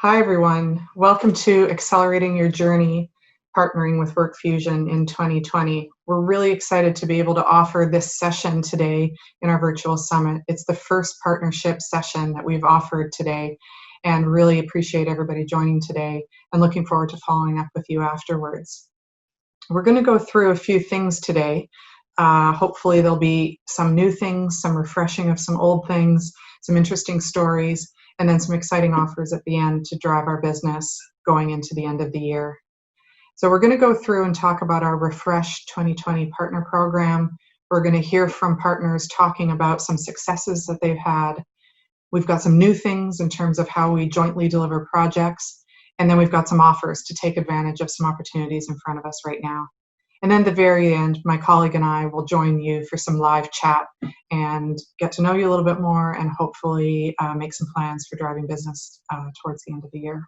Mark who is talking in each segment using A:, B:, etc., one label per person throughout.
A: Hi, everyone. Welcome to Accelerating Your Journey, partnering with WorkFusion in 2020. We're really excited to be able to offer this session today in our virtual summit. It's the first partnership session that we've offered today, and really appreciate everybody joining today and looking forward to following up with you afterwards. We're going to go through a few things today. Hopefully there'll be some new things, some refreshing of some old things, some interesting stories, and then some exciting offers at the end to drive our business going into the end of the year. So we're going to go through and talk about our refreshed 2020 partner program. We're going to hear from partners talking about some successes that they've had. We've got some new things in terms of how we jointly deliver projects. And then we've got some offers to take advantage of some opportunities in front of us right now. And then at the very end, my colleague and I will join you for some live chat and get to know you a little bit more and hopefully make some plans for driving business towards the end of the year.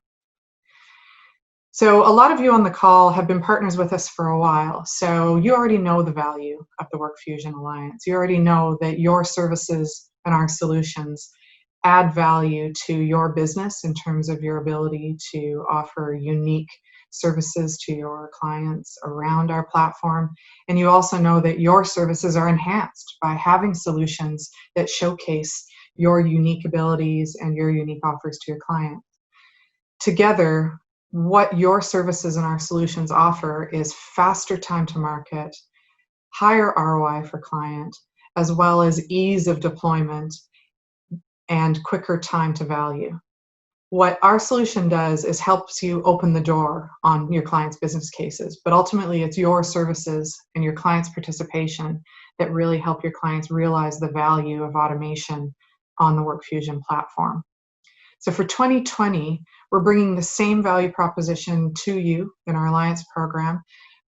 A: So a lot of you on the call have been partners with us for a while, so you already know the value of the WorkFusion Alliance. You already know that your services and our solutions add value to your business in terms of your ability to offer unique services to your clients around our platform. And you also know that your services are enhanced by having solutions that showcase your unique abilities and your unique offers to your client. Together, what your services and our solutions offer is faster time to market, higher ROI for client, as well as ease of deployment and quicker time to value. What our solution does is helps you open the door on your client's business cases, but ultimately it's your services and your client's participation that really help your clients realize the value of automation on the WorkFusion platform. So for 2020, we're bringing the same value proposition to you in our Alliance program,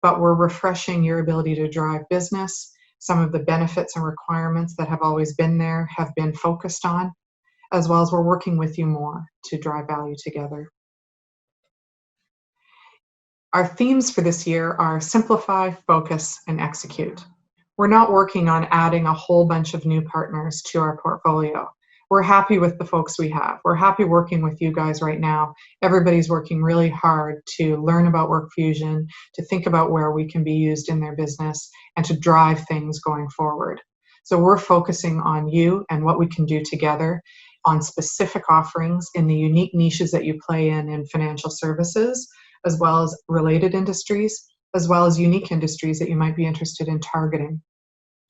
A: but we're refreshing your ability to drive business. Some of the benefits and requirements that have always been there have been focused on, as well as we're working with you more to drive value together. Our themes for this year are simplify, focus, and execute. We're not working on adding a whole bunch of new partners to our portfolio. We're happy with the folks we have. We're happy working with you guys right now. Everybody's working really hard to learn about WorkFusion, to think about where we can be used in their business, and to drive things going forward. So we're focusing on you and what we can do together on specific offerings in the unique niches that you play in financial services, as well as related industries, as well as unique industries that you might be interested in targeting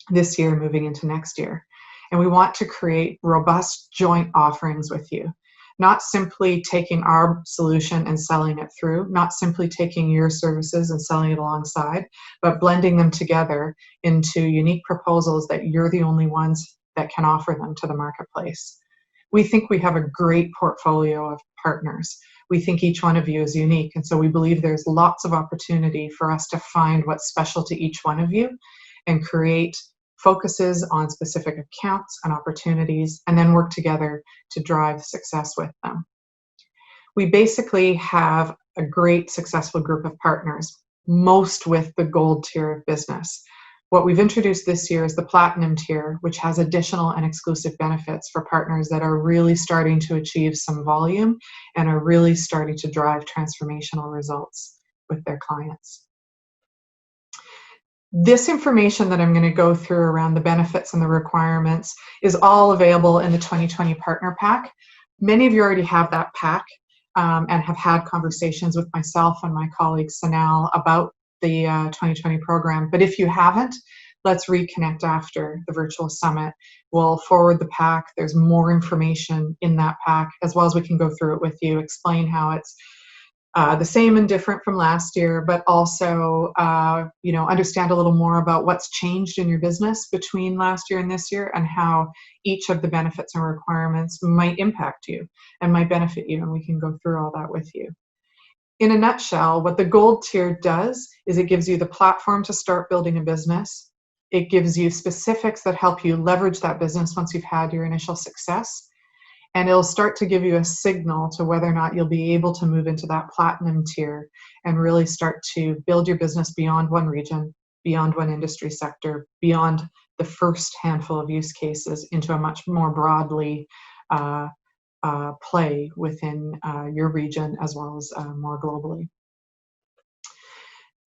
A: this year moving into next year. And we want to create robust joint offerings with you, not simply taking our solution and selling it through, not simply taking your services and selling it alongside, but blending them together into unique proposals that you're the only ones that can offer them to the marketplace. We think we have a great portfolio of partners. We think each one of you is unique, and so we believe there's lots of opportunity for us to find what's special to each one of you and create focuses on specific accounts and opportunities, and then work together to drive success with them. We basically have a great successful group of partners, most with the gold tier of business. What we've introduced this year is the platinum tier, which has additional and exclusive benefits for partners that are really starting to achieve some volume and are really starting to drive transformational results with their clients. This information that I'm going to go through around the benefits and the requirements is all available in the 2020 Partner Pack. Many of you already have that pack and have had conversations with myself and my colleague Sanal about the 2020 program. But if you haven't, let's reconnect after the virtual summit. We'll forward the pack. There's more information in that pack, as well as we can go through it with you, explain how it's the same and different from last year, but also understand a little more about what's changed in your business between last year and this year, and how each of the benefits and requirements might impact you and might benefit you, and we can go through all that with you. In a nutshell, what the gold tier does is it gives you the platform to start building a business. It gives you specifics that help you leverage that business once you've had your initial success. And it'll start to give you a signal to whether or not you'll be able to move into that platinum tier and really start to build your business beyond one region, beyond one industry sector, beyond the first handful of use cases into a much more broadly play within your region as well as more globally.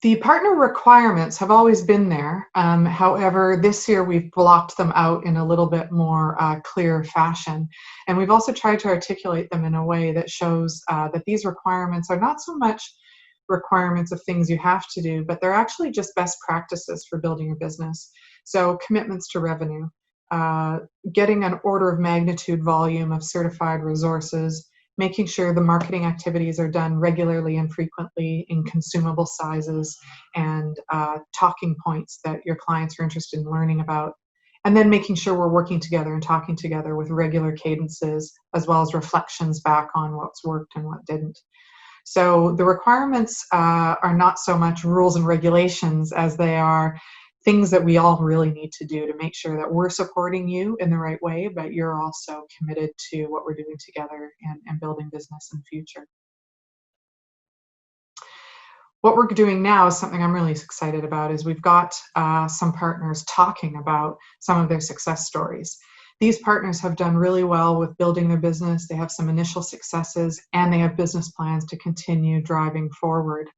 A: The partner requirements have always been there. However, this year we've blocked them out in a little bit more clear fashion. And we've also tried to articulate them in a way that shows that these requirements are not so much requirements of things you have to do, but they're actually just best practices for building your business. So commitments to revenue, getting an order of magnitude volume of certified resources, making sure the marketing activities are done regularly and frequently in consumable sizes, and talking points that your clients are interested in learning about. And then making sure we're working together and talking together with regular cadences, as well as reflections back on what's worked and what didn't. So the requirements are not so much rules and regulations as they are things that we all really need to do to make sure that we're supporting you in the right way, but you're also committed to what we're doing together and building business in the future. What we're doing now is something I'm really excited about, is we've got some partners talking about some of their success stories. These partners have done really well with building their business. They have some initial successes and they have business plans to continue driving forward.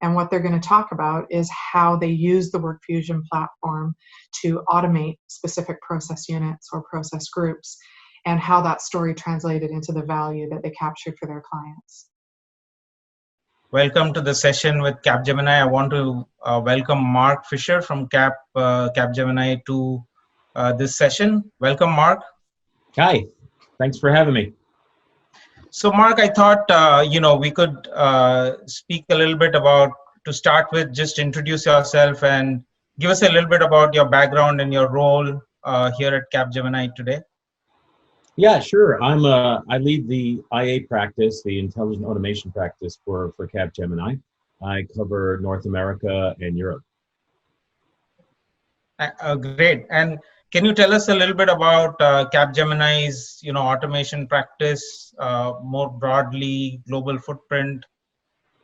A: And what they're going to talk about is how they use the WorkFusion platform to automate specific process units or process groups, and how that story translated into the value that they captured for their clients.
B: Welcome to the session with Capgemini. I want to welcome Mark Fisher from Capgemini to this session. Welcome, Mark.
C: Hi, thanks for having me.
B: So, Mark, I thought we could speak a little bit about, to start with, just introduce yourself and give us a little bit about your background and your role here at Capgemini today.
C: Yeah, sure. I lead the IA practice, the intelligent automation practice for Capgemini. I cover North America and Europe.
B: Great. And can you tell us a little bit about Capgemini's, automation practice, more broadly, global footprint?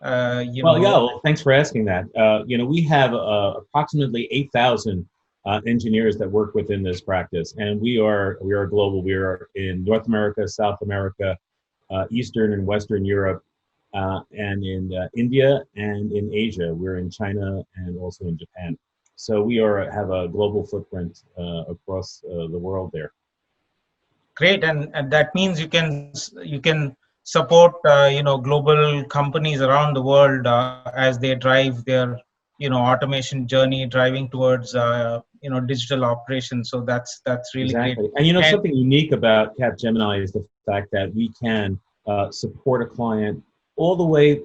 C: Well, thanks for asking that. We have approximately 8,000 engineers that work within this practice, and we are global. We are in North America, South America, Eastern and Western Europe, and in India and in Asia. We're in China and also in Japan. So we have a global footprint across the world there.
B: Great, and that means you can support global companies around the world as they drive their automation journey, driving towards digital operations. So that's really
C: exactly
B: great.
C: And something unique about Capgemini is the fact that we can support a client all the way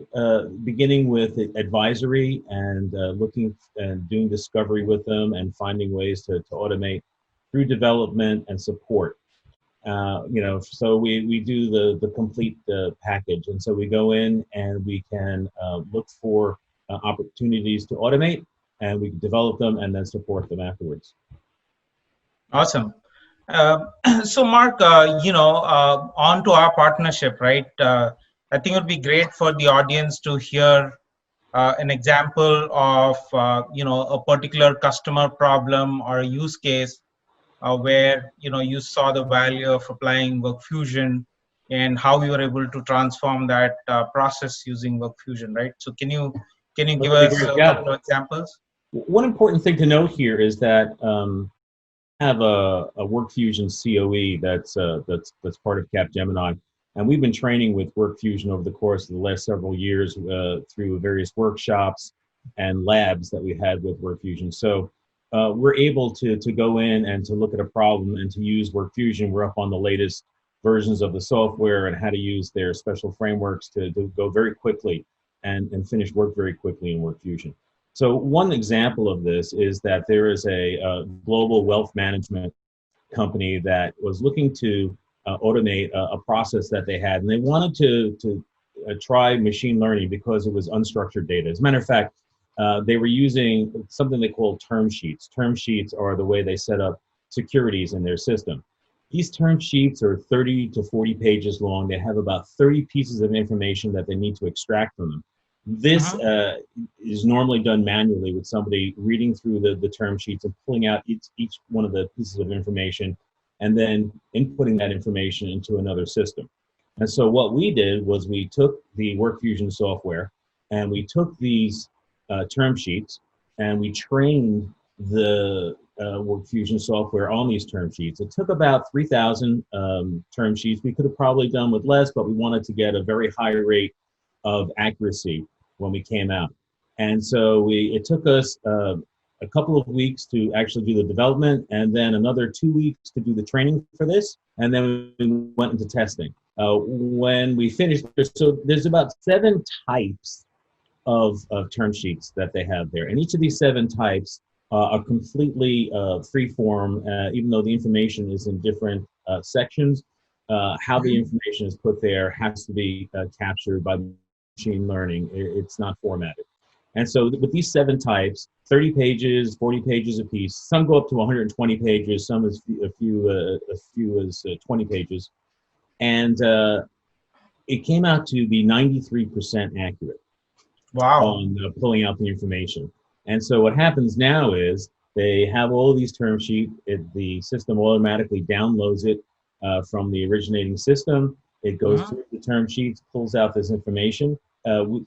C: beginning with advisory and looking and doing discovery with them and finding ways to automate through development and support. So we do the complete package, and so we go in and we can look for opportunities to automate, and we develop them and then support them afterwards.
B: Awesome. So Mark, on to our partnership, right? I think it would be great for the audience to hear an example of a particular customer problem or a use case where you saw the value of applying WorkFusion and how you were able to transform that process using WorkFusion, right? So can you give us a couple of examples?
C: One important thing to note here is that I have a WorkFusion COE that's part of Capgemini, and we've been training with WorkFusion over the course of the last several years through various workshops and labs that we had with WorkFusion. So we're able to go in and to look at a problem and to use WorkFusion. We're up on the latest versions of the software and how to use their special frameworks to go very quickly and finish work very quickly in WorkFusion. So one example of this is that there is a global wealth management company that was looking to automate a process that they had, and they wanted to try machine learning because it was unstructured data. As a matter of fact, they were using something they call term sheets. Term sheets are the way they set up securities in their system. These term sheets are 30 to 40 pages long. They have about 30 pieces of information that they need to extract from them. This is normally done manually with somebody reading through the term sheets and pulling out each one of the pieces of information and then inputting that information into another system. And so what we did was we took the WorkFusion software and we took these term sheets and we trained the WorkFusion software on these term sheets. It took about 3,000 term sheets. We could have probably done with less, but we wanted to get a very high rate of accuracy when we came out. And so it took us a couple of weeks to actually do the development, and then another 2 weeks to do the training for this, and then we went into testing. When we finished, so there's about 7 types of term sheets that they have there, and each of these 7 types are completely free form, even though the information is in different sections. How the information is put there has to be captured by machine learning. It's not formatted. And so with these 7 types, 30 pages, 40 pages a piece, some go up to 120 pages, some as few as 20 pages. And it came out to be 93% accurate.
B: Wow.
C: On pulling out the information. And so what happens now is they have all these term sheets. The system automatically downloads it from the originating system. It goes through the term sheets, pulls out this information.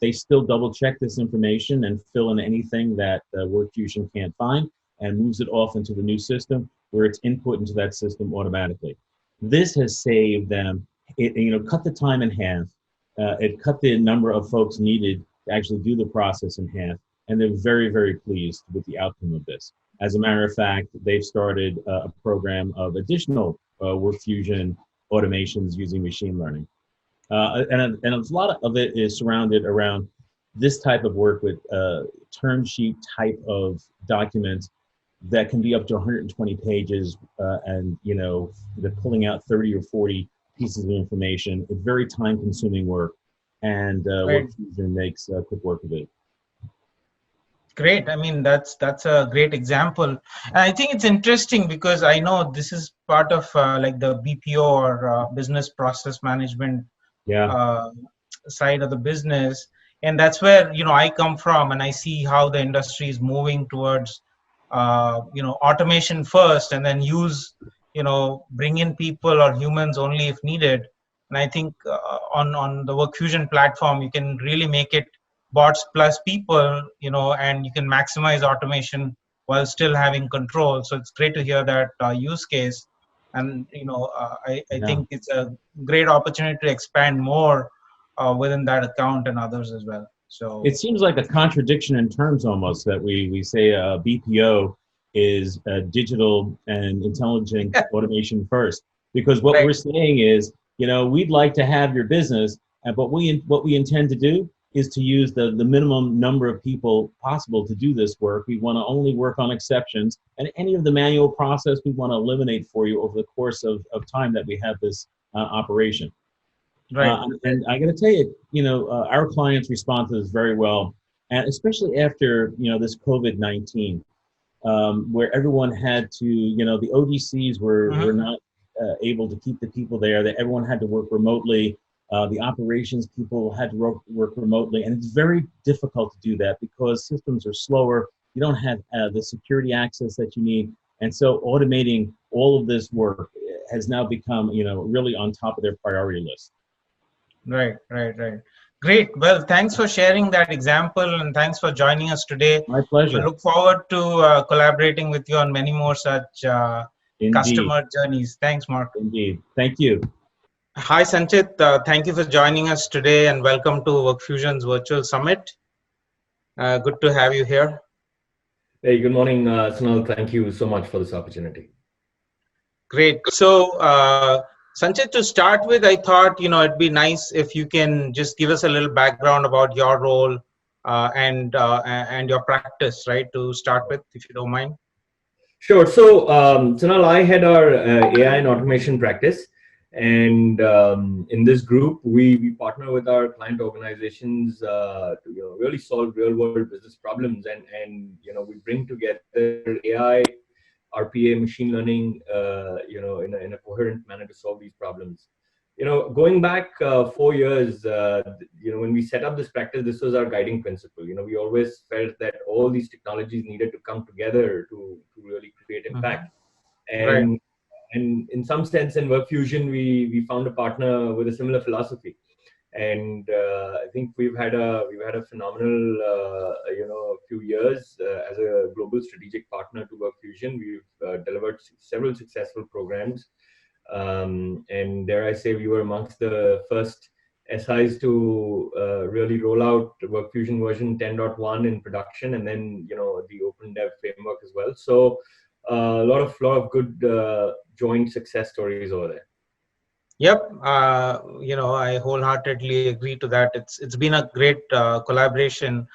C: They still double check this information and fill in anything that WorkFusion can't find and moves it off into the new system where it's input into that system automatically. This has saved them, cut the time in half. It cut the number of folks needed to actually do the process in half, and they're very, very pleased with the outcome of this. As a matter of fact, they've started a program of additional WorkFusion automations using machine learning. And a lot of it is surrounded around this type of work with term sheet type of documents that can be up to 120 pages, and they're pulling out 30 or 40 pieces of information. It's very time-consuming work, and WorkFusion makes quick work of it.
B: Great. I mean, that's a great example. And I think it's interesting because I know this is part of like the BPO or business process management side of the business. And that's where, I come from, and I see how the industry is moving towards, automation first, and then bring in people or humans only if needed. And I think on the WorkFusion platform, you can really make it bots plus people, and you can maximize automation while still having control. So it's great to hear that use case. And, I think it's a great opportunity to expand more within that account and others as well. So
C: it seems like a contradiction in terms almost that we say BPO is digital and intelligent automation first, because what we're saying is, we'd like to have your business, but what we intend to do is to use the minimum number of people possible to do this work. We want to only work on exceptions, and any of the manual process we want to eliminate for you over the course of time that we have this operation.
B: Right.
C: And I got to tell you, our clients respond to this very well, and especially after this COVID-19, where everyone had to, the ODCs were not able to keep the people there. That everyone had to work remotely. The operations people had to work remotely, and it's very difficult to do that because systems are slower. You don't have the security access that you need, and so automating all of this work has now become, really on top of their priority list.
B: Right. Great. Well, thanks for sharing that example, and thanks for joining us today.
C: My pleasure.
B: We look forward to collaborating with you on many more such customer journeys. Thanks, Mark.
C: Indeed. Thank you.
B: Hi, Sanchit. Thank you for joining us today, and welcome to WorkFusion's virtual summit. Good to have you here.
D: Hey, good morning, Sunil. Thank you so much for this opportunity.
B: Great. So, Sanchit, to start with, I thought, it'd be nice if you can just give us a little background about your role and your practice, right, to start with, if you don't mind.
D: Sure. So, Sunil, I head our AI and automation practice. And in this group, we partner with our client organizations to really solve real world business problems, and we bring together AI, RPA, machine learning, in a coherent manner to solve these problems. Going back 4 years, when we set up this practice, this was our guiding principle. We always felt that all these technologies needed to come together to really create impact. And And in some sense, in WorkFusion, we found a partner with a similar philosophy. And I think we've had a phenomenal few years as a global strategic partner to WorkFusion. We've delivered several successful programs, and dare I say, we were amongst the first SIs to really roll out WorkFusion version 10.1 in production, and then the Open Dev framework as well. So a lot of good joint success stories over there.
B: Yep, I wholeheartedly agree to that. It's been a great collaboration.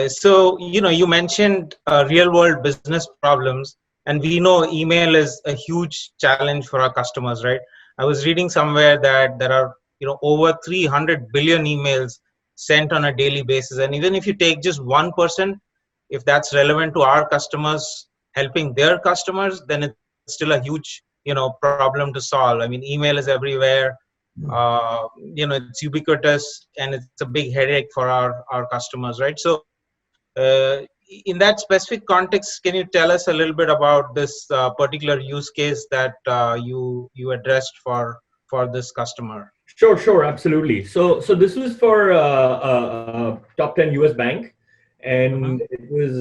B: So you mentioned real world business problems, and we know email is a huge challenge for our customers, right? I was reading somewhere that there are over 300 billion emails sent on a daily basis, and even if you take just 1%, if that's relevant to our customers helping their customers, then it's still a huge problem to solve. I mean, email is everywhere. It's ubiquitous, and it's a big headache for our customers, right? So in that specific context, can you tell us a little bit about this particular use case that you addressed for this customer?
D: Sure, absolutely. So this was for a top 10 US bank, and it was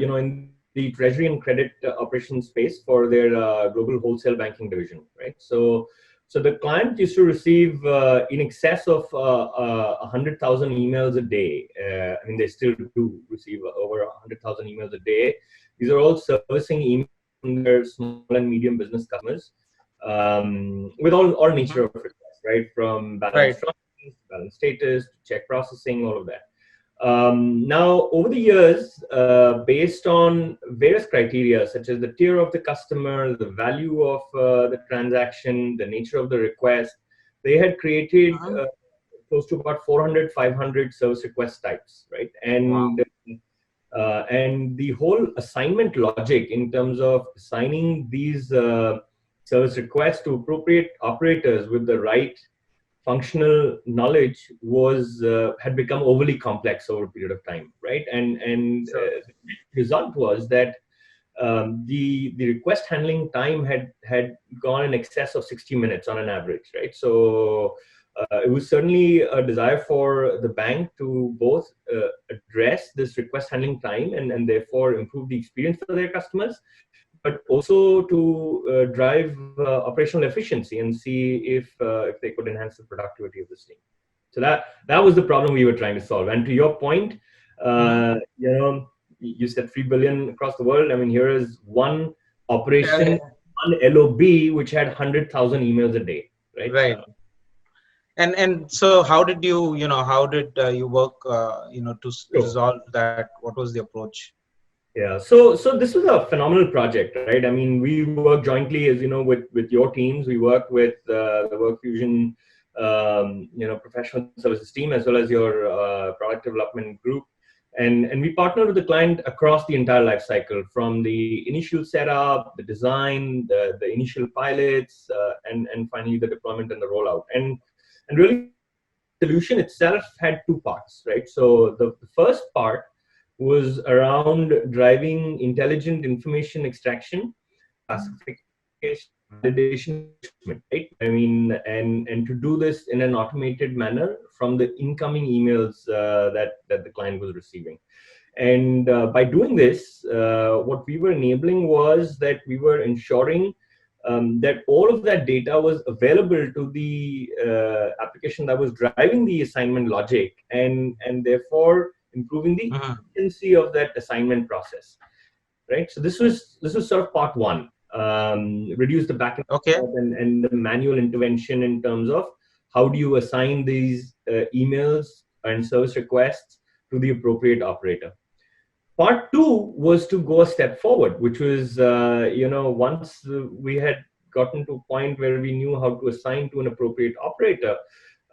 D: in the treasury and credit operations space for their global wholesale banking division, right? So the client used to receive in excess of 100,000 emails a day. I mean, they still do receive over 100,000 emails a day. These are all servicing emails from their small and medium business customers, with all nature of requests, right? From balance transactions, balance status, to check processing, all of that. Now, over the years, based on various criteria, such as the tier of the customer, the value of the transaction, the nature of the request, they had created close to about 400, 500 service request types, right? And and the whole assignment logic in terms of assigning these service requests to appropriate operators with the right functional knowledge was had become overly complex over a period of time, right? And the result was that the request handling time had gone in excess of 60 minutes on an average, right? So it was certainly a desire for the bank to both address this request handling time and therefore improve the experience for their customers, but also to drive operational efficiency and see if they could enhance the productivity of this team. So that was the problem we were trying to solve. And to your point, you said 3 billion across the world. I mean, here is one operation, one LOB, which had 100,000 emails a day, right?
B: Right. And so how did you work to resolve that? What was the approach?
D: Yeah, so this was a phenomenal project, right? I mean, we work jointly, as you know, with your teams. We work with the WorkFusion, professional services team, as well as your product development group, and we partner with the client across the entire life cycle, from the initial setup, the design, the initial pilots, and finally the deployment and the rollout. And really, the solution itself had two parts, right? So the first part was around driving intelligent information extraction, classification, validation, right? I mean, and to do this in an automated manner from the incoming emails that the client was receiving. And by doing this, what we were enabling was that we were ensuring that all of that data was available to the application that was driving the assignment logic, and therefore improving the efficiency of that assignment process, right? So this was sort of part one, reduce the back and the manual intervention in terms of how do you assign these emails and service requests to the appropriate operator. Part two was to go a step forward, which was, once we had gotten to a point where we knew how to assign to an appropriate operator,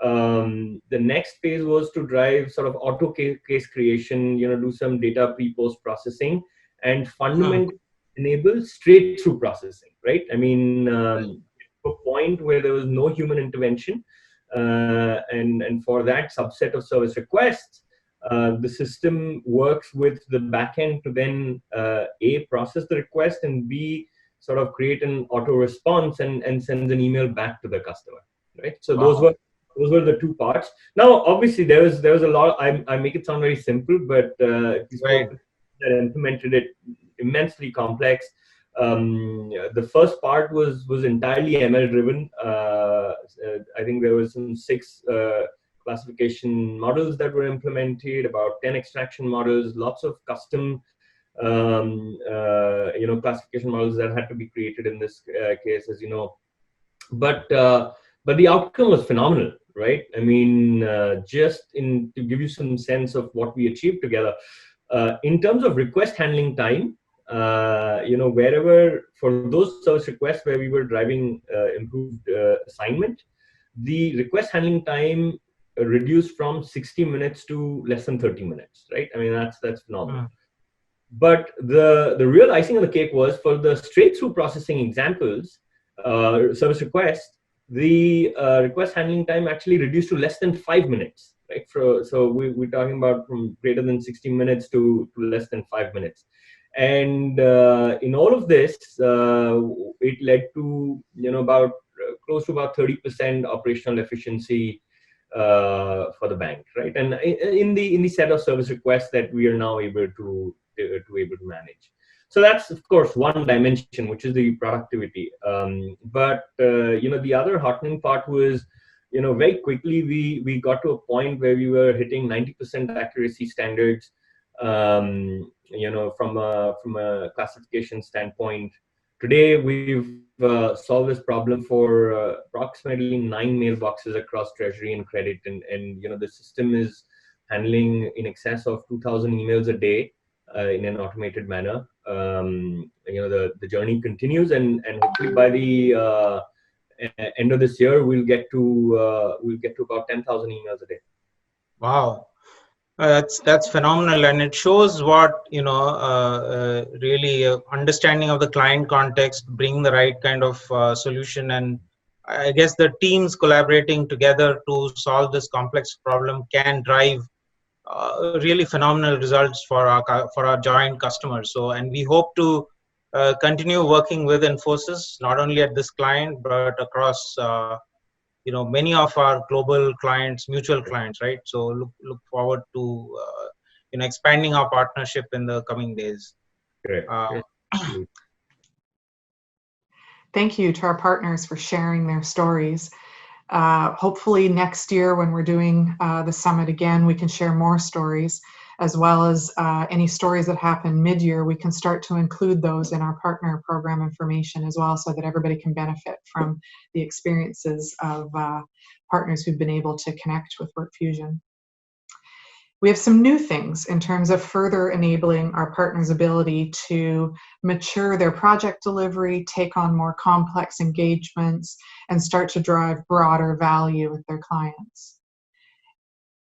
D: the next phase was to drive sort of auto case creation, do some data pre-post processing, and fundamentally enable straight through processing, right? I mean, to a point where there was no human intervention, and for that subset of service requests, the system works with the backend to then A, process the request, and B, sort of create an auto response and sends an email back to the customer, right? So
B: Wow.
D: those were the two parts. Now, obviously, there was a lot. I make it sound very simple, but if you
B: Right.
D: spoke to that implemented it, immensely complex. The first part was entirely ML driven. I think there was some 6 classification models that were implemented, about 10 extraction models, lots of custom classification models that had to be created in this case, as you know. But the outcome was phenomenal, right? I mean, just to give you some sense of what we achieved together, in terms of request handling time, wherever for those service requests where we were driving improved assignment, the request handling time reduced from 60 minutes to less than 30 minutes, right? I mean, that's phenomenal. But the real icing on the cake was for the straight through processing examples, service request, the request handling time actually reduced to less than 5 minutes, right? So we're talking about from greater than 60 minutes to less than 5 minutes. And in all of this, it led to, about close to about 30% operational efficiency for the bank, right? And in the set of service requests that we are now able to manage. So that's, of course, one dimension, which is the productivity. But the other heartening part was, very quickly we got to a point where we were hitting 90% accuracy standards. From a classification standpoint, today we've solved this problem for approximately 9 mailboxes across treasury and credit, and the system is handling in excess of 2,000 emails a day in an automated manner. The journey continues, and hopefully by the end of this year we'll get to about 10,000 emails a day.
B: Wow. That's phenomenal, and it shows what really understanding of the client context, bring the right kind of solution, and I guess the teams collaborating together to solve this complex problem can drive really phenomenal results for our joint customers. So, and we hope to continue working with Infosys, not only at this client but across many of our global clients, mutual clients, right? So look forward to expanding our partnership in the coming days.
D: Great.
A: Thank you to our partners for sharing their stories. Hopefully next year when we're doing the summit again, we can share more stories, as well as any stories that happen mid-year. We can start to include those in our partner program information as well, so that everybody can benefit from the experiences of partners who've been able to connect with WorkFusion. We have some new things in terms of further enabling our partners' ability to mature their project delivery, take on more complex engagements, and start to drive broader value with their clients.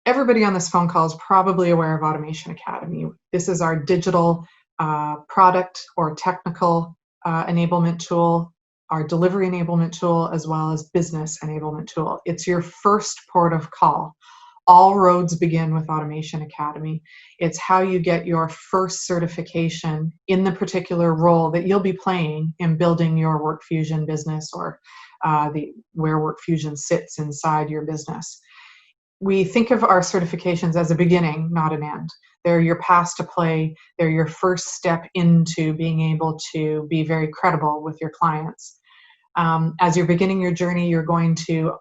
A: Everybody on this phone call is probably aware of Automation Academy. This is our digital product or technical enablement tool, our delivery enablement tool, as well as business enablement tool. It's your first port of call. All roads begin with Automation Academy. It's how you get your first certification in the particular role that you'll be playing in building your WorkFusion business, or where WorkFusion sits inside your business. We think of our certifications as a beginning, not an end. They're your pass to play. They're your first step into being able to be very credible with your clients. As you're beginning your journey, you're going to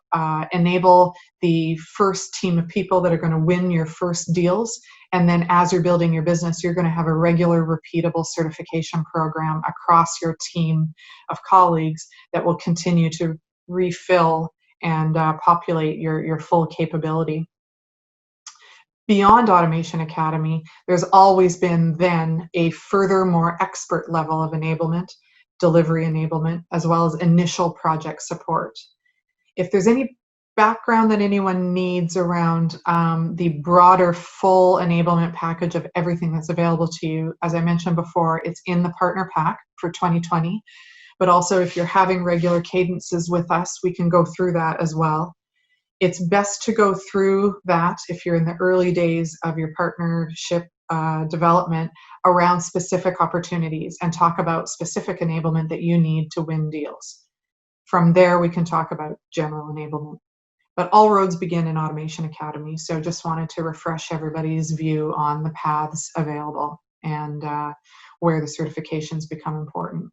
A: enable the first team of people that are going to win your first deals. And then as you're building your business, you're going to have a regular, repeatable certification program across your team of colleagues that will continue to refill and populate your full capability. Beyond Automation Academy, there's always been then a further, more expert level of enablement, delivery enablement, as well as initial project support. If there's any background that anyone needs around the broader full enablement package of everything that's available to you, as I mentioned before, it's in the partner pack for 2020. But also, if you're having regular cadences with us, we can go through that as well. It's best to go through that if you're in the early days of your partnership development around specific opportunities and talk about specific enablement that you need to win deals. From there, we can talk about general enablement. But all roads begin in Automation Academy, so just wanted to refresh everybody's view on the paths available and where the certifications become important.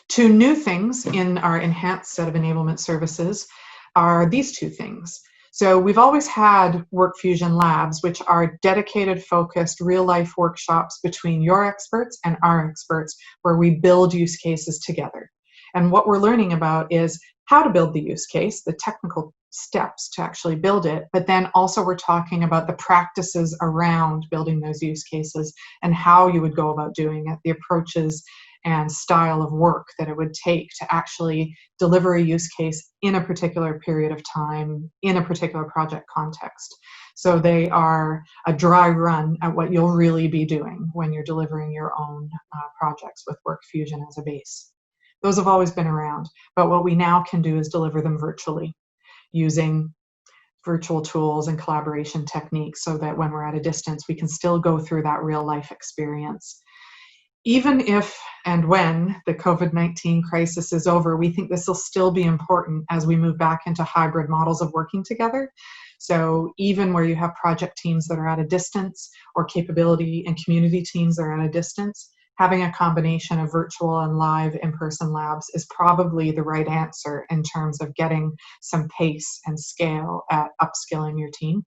A: Two new things in our enhanced set of enablement services are these two things. So we've always had WorkFusion labs, which are dedicated, focused, real-life workshops between your experts and our experts, where we build use cases together. And what we're learning about is how to build the use case, the technical steps to actually build it, but then also we're talking about the practices around building those use cases and how you would go about doing it, the approaches and style of work that it would take to actually deliver a use case in a particular period of time, in a particular project context. So they are a dry run at what you'll really be doing when you're delivering your own projects with WorkFusion as a base. Those have always been around, but what we now can do is deliver them virtually using virtual tools and collaboration techniques so that when we're at a distance, we can still go through that real life experience. Even if and when the COVID-19 crisis is over, we think this will still be important as we move back into hybrid models of working together. So even where you have project teams that are at a distance or capability and community teams that are at a distance, having a combination of virtual and live in-person labs is probably the right answer in terms of getting some pace and scale at upskilling your team.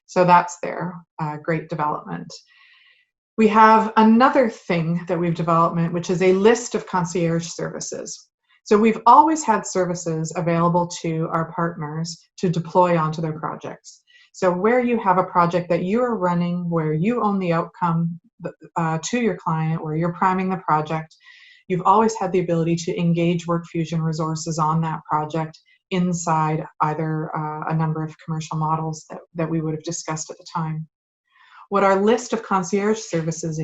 A: So that's their great development. We have another thing that we've developed, which is a list of concierge services. So we've always had services available to our partners to deploy onto their projects. So where you have a project that you are running, where you own the outcome to your client, where you're priming the project, you've always had the ability to engage WorkFusion resources on that project inside either a number of commercial models that we would have discussed at the time. What our list of concierge services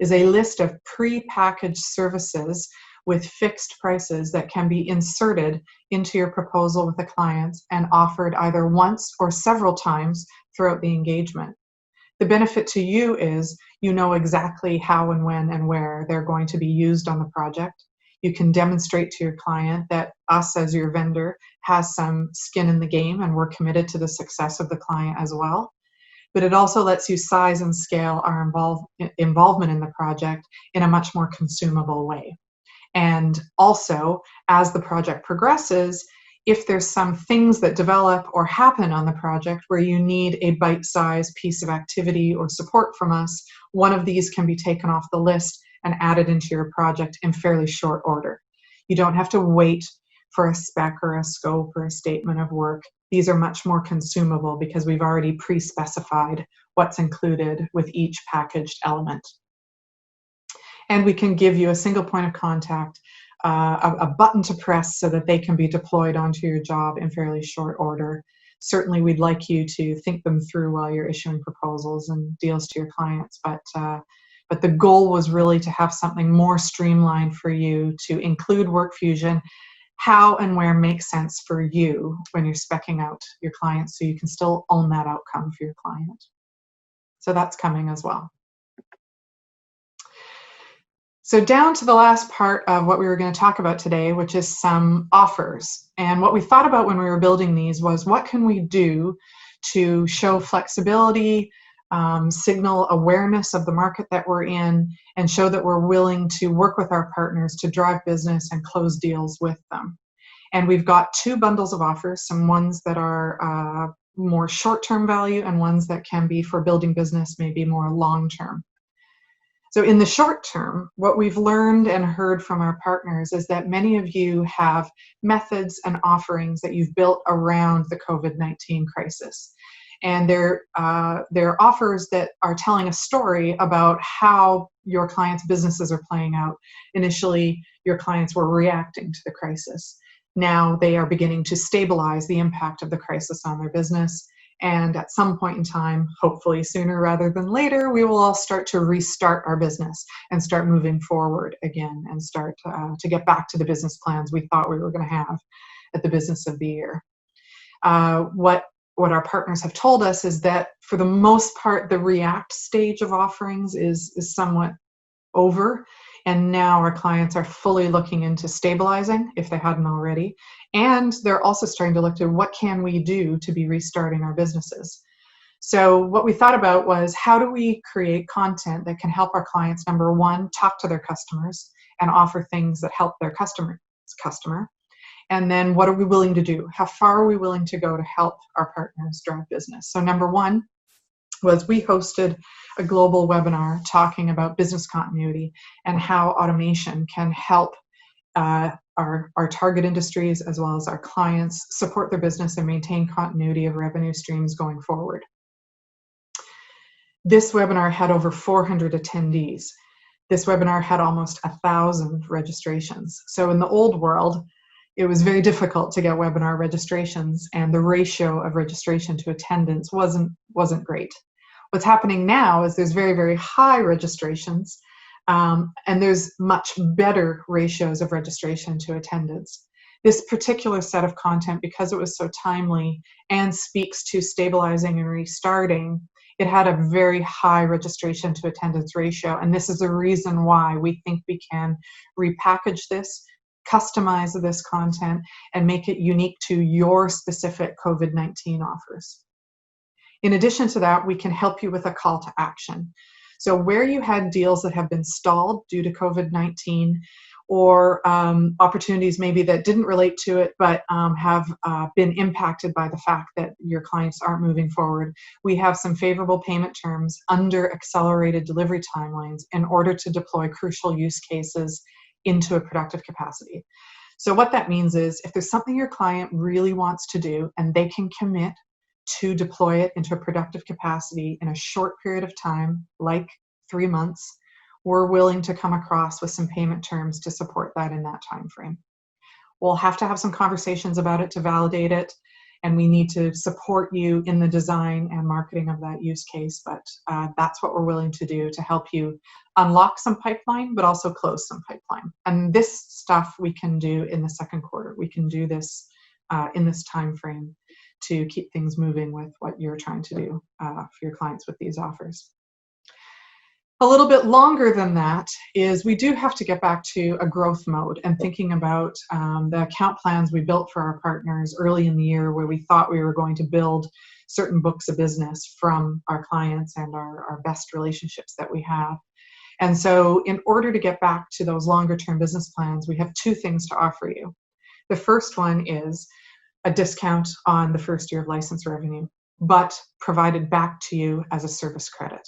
A: is a list of pre-packaged services with fixed prices that can be inserted into your proposal with the clients and offered either once or several times throughout the engagement. The benefit to you is you know exactly how and when and where they're going to be used on the project. You can demonstrate to your client that us as your vendor has some skin in the game and we're committed to the success of the client as well. But it also lets you size and scale our involvement in the project in a much more consumable way. And also, as the project progresses, if there's some things that develop or happen on the project where you need a bite-sized piece of activity or support from us, one of these can be taken off the list and added into your project in fairly short order. You don't have to wait for a spec or a scope or a statement of work. These are much more consumable because we've already pre-specified what's included with each packaged element. And we can give you a single point of contact, a button to press so that they can be deployed onto your job in fairly short order. Certainly we'd like you to think them through while you're issuing proposals and deals to your clients, but the goal was really to have something more streamlined for you to include WorkFusion, how and where makes sense for you when you're speccing out your clients so you can still own that outcome for your client. So that's coming as well. So down to the last part of what we were going to talk about today, which is some offers. And what we thought about when we were building these was what can we do to show flexibility, signal awareness of the market that we're in, and show that we're willing to work with our partners to drive business and close deals with them. And we've got two bundles of offers, some ones that are more short-term value and ones that can be for building business, maybe more long-term. So in the short term, what we've learned and heard from our partners is that many of you have methods and offerings that you've built around the COVID-19 crisis. And they're offers that are telling a story about how your clients' businesses are playing out. Initially, your clients were reacting to the crisis. Now they are beginning to stabilize the impact of the crisis on their business. And at some point in time, hopefully sooner rather than later, we will all start to restart our business and start moving forward again and start to get back to the business plans we thought we were going to have at the business of the year. What what our partners have told us is that for the most part, the react stage of offerings is somewhat over. And now our clients are fully looking into stabilizing if they hadn't already. And they're also starting to look to what can we do to be restarting our businesses. So what we thought about was, how do we create content that can help our clients, number one, talk to their customers and offer things that help their customer. And then what are we willing to do? How far are we willing to go to help our partners drive business? So number one was we hosted a global webinar talking about business continuity and how automation can help our target industries as well as our clients support their business and maintain continuity of revenue streams going forward. This webinar had over 400 attendees. This webinar had almost 1,000 registrations. So in the old world, it was very difficult to get webinar registrations, and the ratio of registration to attendance wasn't great. What's happening now is there's very, very high registrations, and there's much better ratios of registration to attendance. This particular set of content, because it was so timely and speaks to stabilizing and restarting, it had a very high registration to attendance ratio, and this is the reason why we think we can repackage this, customize this content, and make it unique to your specific COVID-19 offers. In addition to that, we can help you with a call to action. So where you had deals that have been stalled due to COVID-19, or opportunities maybe that didn't relate to it but have been impacted by the fact that your clients aren't moving forward, we have some favorable payment terms under accelerated delivery timelines in order to deploy crucial use cases into a productive capacity. So what that means is, if there's something your client really wants to do and they can commit to deploy it into a productive capacity in a short period of time, like 3 months, we're willing to come across with some payment terms to support that in that time frame. We'll have to have some conversations about it to validate it, and we need to support you in the design and marketing of that use case, but that's what we're willing to do to help you unlock some pipeline, but also close some pipeline. And this stuff we can do in the second quarter. We can do this in this time frame to keep things moving with what you're trying to do for your clients with these offers. A little bit longer than that is we do have to get back to a growth mode and thinking about the account plans we built for our partners early in the year, where we thought we were going to build certain books of business from our clients and our best relationships that we have. And so in order to get back to those longer term business plans, we have two things to offer you. The first one is a discount on the first year of license revenue, but provided back to you as a service credit.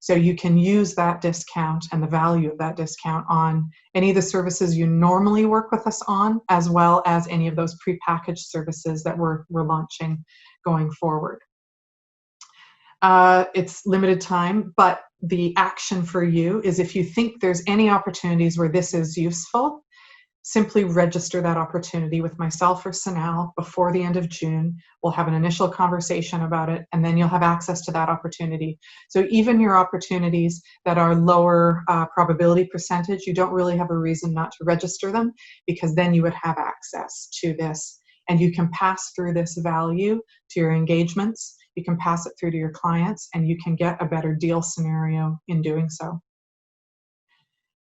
A: So you can use that discount and the value of that discount on any of the services you normally work with us on, as well as any of those prepackaged services that we're launching going forward. It's limited time, but the action for you is, if you think there's any opportunities where this is useful, simply register that opportunity with myself or Sanal before the end of June. We'll have an initial conversation about it, and then you'll have access to that opportunity. So even your opportunities that are lower probability percentage, you don't really have a reason not to register them, because then you would have access to this, and you can pass through this value to your engagements. You can pass it through to your clients, and you can get a better deal scenario in doing so.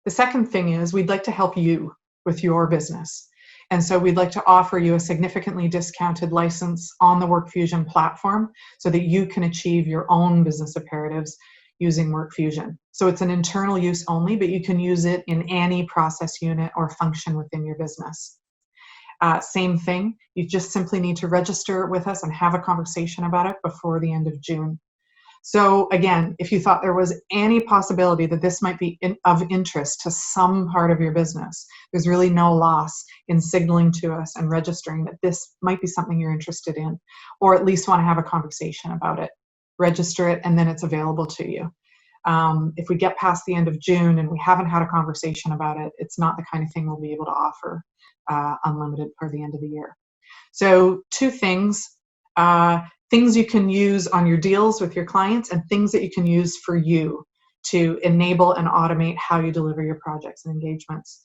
A: The second thing is, we'd like to help you with your business. And so we'd like to offer you a significantly discounted license on the WorkFusion platform so that you can achieve your own business imperatives using WorkFusion. So it's an internal use only, but you can use it in any process unit or function within your business. Same thing, you just simply need to register with us and have a conversation about it before the end of June. So again, if you thought there was any possibility that this might be of interest to some part of your business, there's really no loss in signaling to us and registering that this might be something you're interested in, or at least want to have a conversation about it. Register it, and then it's available to you. If we get past the end of June and we haven't had a conversation about it, it's not the kind of thing we'll be able to offer unlimited for the end of the year. So two things. Things you can use on your deals with your clients, and things that you can use for you to enable and automate how you deliver your projects and engagements.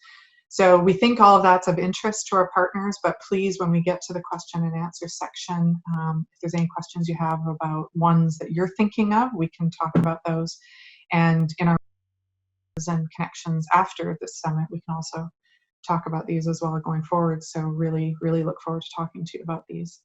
A: So we think all of that's of interest to our partners, but please, when we get to the question and answer section, if there's any questions you have about ones that you're thinking of, we can talk about those. And in our and connections after this summit, we can also talk about these as well going forward. So really, really look forward to talking to you about these.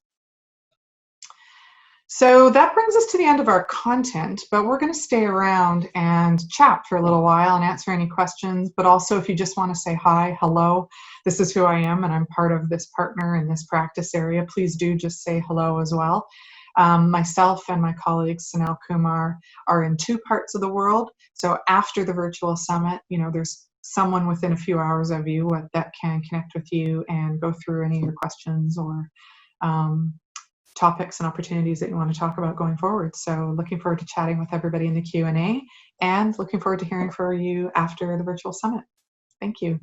A: So that brings us to the end of our content, but we're going to stay around and chat for a little while and answer any questions. But also, if you just want to say hi, hello, this is who I am, and I'm part of this partner in this practice area, please do just say hello as well. Myself and my colleague Sunil Kumar are in 2 parts of the world. So after the virtual summit, there's someone within a few hours of you that can connect with you and go through any of your questions or topics and opportunities that you want to talk about going forward. So looking forward to chatting with everybody in the Q&A and looking forward to hearing from you after the virtual summit. Thank you.